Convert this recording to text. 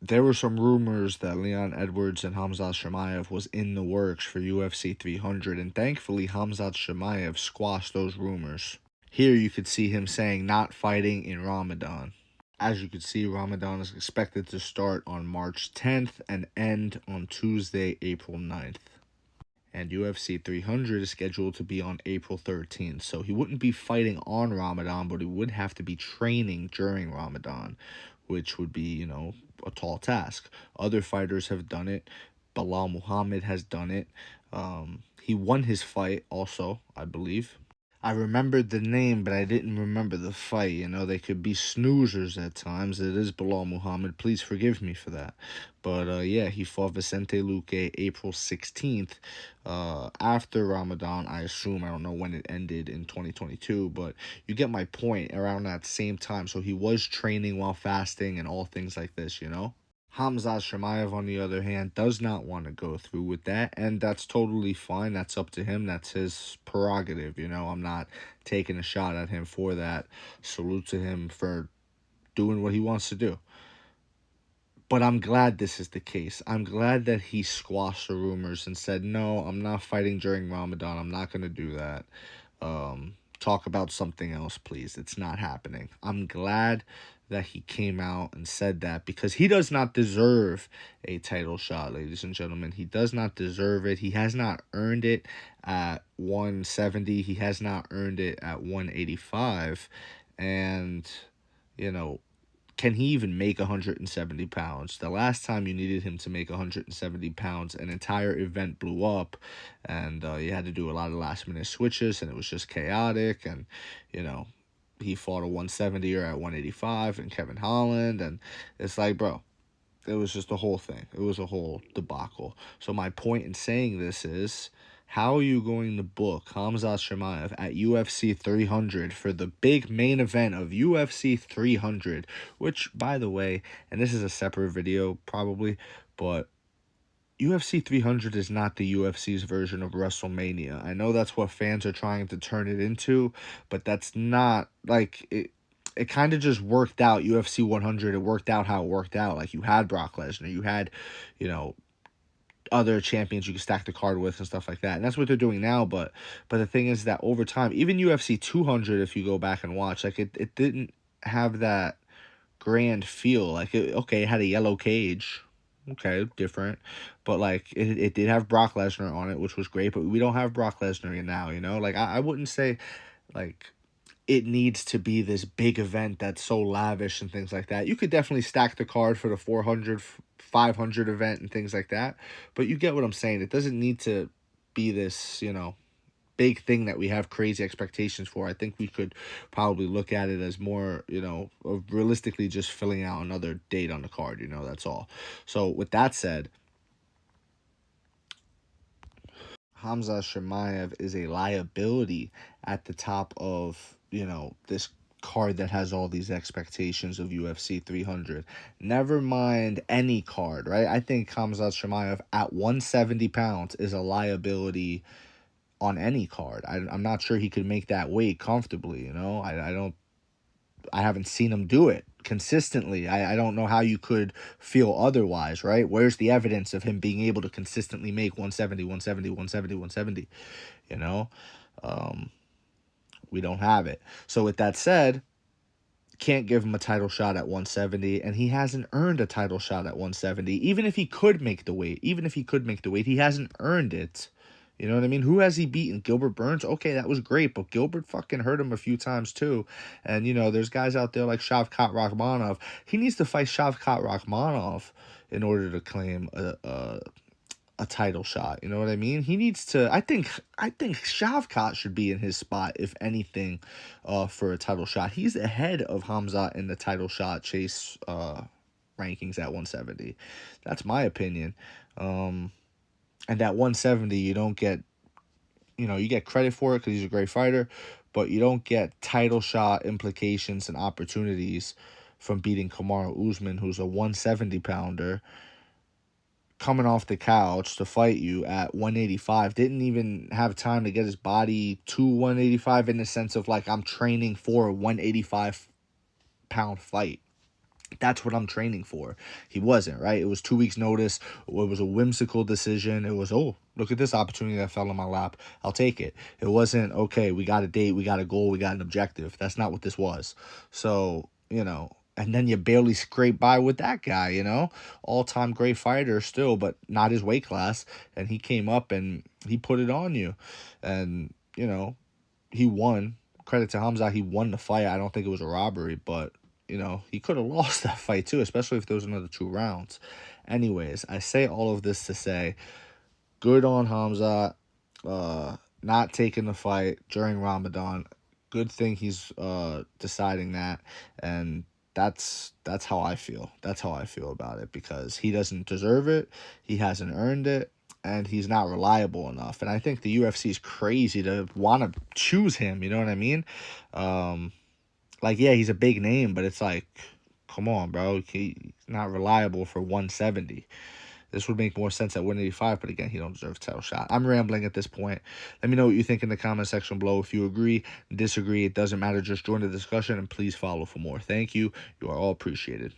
there were some rumors that Leon Edwards and Khamzat Chimaev was in the works for UFC 300, and thankfully Khamzat Chimaev squashed those rumors. Here you could see him saying not fighting in Ramadan. As you can see, Ramadan is expected to start on March 10th and end on Tuesday, April 9th. And UFC 300 is scheduled to be on April 13th. So he wouldn't be fighting on Ramadan, but he would have to be training during Ramadan, which would be, a tall task. Other fighters have done it. Bilal Muhammad has done it. He won his fight also, I believe. I remembered the name, but I didn't remember the fight. They could be snoozers at times. It is Bilal Muhammad. Please forgive me for that. But yeah, he fought Vicente Luque April 16th. After Ramadan, I assume. I don't know when it ended in 2022, but you get my point, around that same time. So he was training while fasting and all things like this. Khamzat Chimaev, on the other hand, does not want to go through with that, and that's totally fine. That's up to him. That's his prerogative. I'm not taking a shot at him for that. Salute to him for doing what he wants to do. But I'm glad this is the case. I'm glad that he squashed the rumors and said, no, I'm not fighting during Ramadan. I'm not going to do that. Talk about something else, please. It's not happening. I'm glad that he came out and said that, because he does not deserve a title shot, ladies and gentlemen. He does not deserve it. He has not earned it at 170. He has not earned it at 185. And, you know, can he even make 170 pounds? The last time you needed him to make 170 pounds, an entire event blew up, and you had to do a lot of last-minute switches, and it was just chaotic, and, he fought a 170er at 185 and Kevin Holland, and it's like, bro, it was just a whole thing. It was a whole debacle. So my point in saying this is, how are you going to book Khamzat Chimaev at UFC 300 for the big main event of UFC 300, which, by the way, and this is a separate video probably, but UFC 300 is not the UFC's version of WrestleMania. I know that's what fans are trying to turn it into, but that's not, like, it kind of just worked out. UFC 100, it worked out how it worked out. Like, you had Brock Lesnar, you had, other champions you could stack the card with and stuff like that. And that's what they're doing now, but the thing is that over time, even UFC 200, if you go back and watch, like, it didn't have that grand feel. Like, it had a yellow cage. Okay, different. But, like, it did have Brock Lesnar on it, which was great, but we don't have Brock Lesnar now, Like, I wouldn't say, like, it needs to be this big event that's so lavish and things like that. You could definitely stack the card for the 400, 500 event and things like that. But you get what I'm saying. It doesn't need to be this, big thing that we have crazy expectations for. I think we could probably look at it as more, of realistically just filling out another date on the card, that's all. So with that said, Khamzat Chimaev is a liability at the top of, this card that has all these expectations of UFC 300. Never mind any card, right? I think Khamzat Chimaev at 170 pounds is a liability on any card. I'm not sure he could make that weight comfortably, I haven't seen him do it consistently. I don't know how you could feel otherwise, right? Where's the evidence of him being able to consistently make 170, 170, 170, 170? We don't have it. So with that said, can't give him a title shot at 170, and he hasn't earned a title shot at 170. Even if he could make the weight, he hasn't earned it. You know what I mean? Who has he beaten? Gilbert Burns? Okay, that was great, but Gilbert fucking hurt him a few times too. And, there's guys out there like Shavkat Rakhmonov. He needs to fight Shavkat Rakhmonov in order to claim a title shot. You know what I mean? He needs to. I think Shavkat should be in his spot, if anything, for a title shot. He's ahead of Khamzat in the title shot chase rankings at 170. That's my opinion. And at 170, you don't get, you get credit for it because he's a great fighter, but you don't get title shot implications and opportunities from beating Kamaru Usman, who's a 170 pounder, coming off the couch to fight you at 185. Didn't even have time to get his body to 185 in the sense of, like, I'm training for a 185 pound fight. That's what I'm training for. He wasn't, right? It was 2 weeks notice. It was a whimsical decision. It was, oh, look at this opportunity that fell in my lap. I'll take it. It wasn't, okay, we got a date, we got a goal, we got an objective. That's not what this was. So, and then you barely scrape by with that guy, all-time great fighter still, but not his weight class. And he came up and he put it on you. And, he won. Credit to Khamzat, he won the fight. I don't think it was a robbery, but he could have lost that fight too, especially if there was another 2 rounds. Anyways, I say all of this to say, good on Khamzat, not taking the fight during Ramadan. Good thing he's deciding that, and that's how I feel. That's how I feel about it, because he doesn't deserve it. He hasn't earned it, and he's not reliable enough. And I think the UFC is crazy to want to choose him. You know what I mean? Yeah, he's a big name, but it's like, come on, bro. He's not reliable for 170. This would make more sense at 185, but again, he don't deserve a title shot. I'm rambling at this point. Let me know what you think in the comment section below. If you agree, disagree, it doesn't matter. Just join the discussion, and please follow for more. Thank you. You are all appreciated.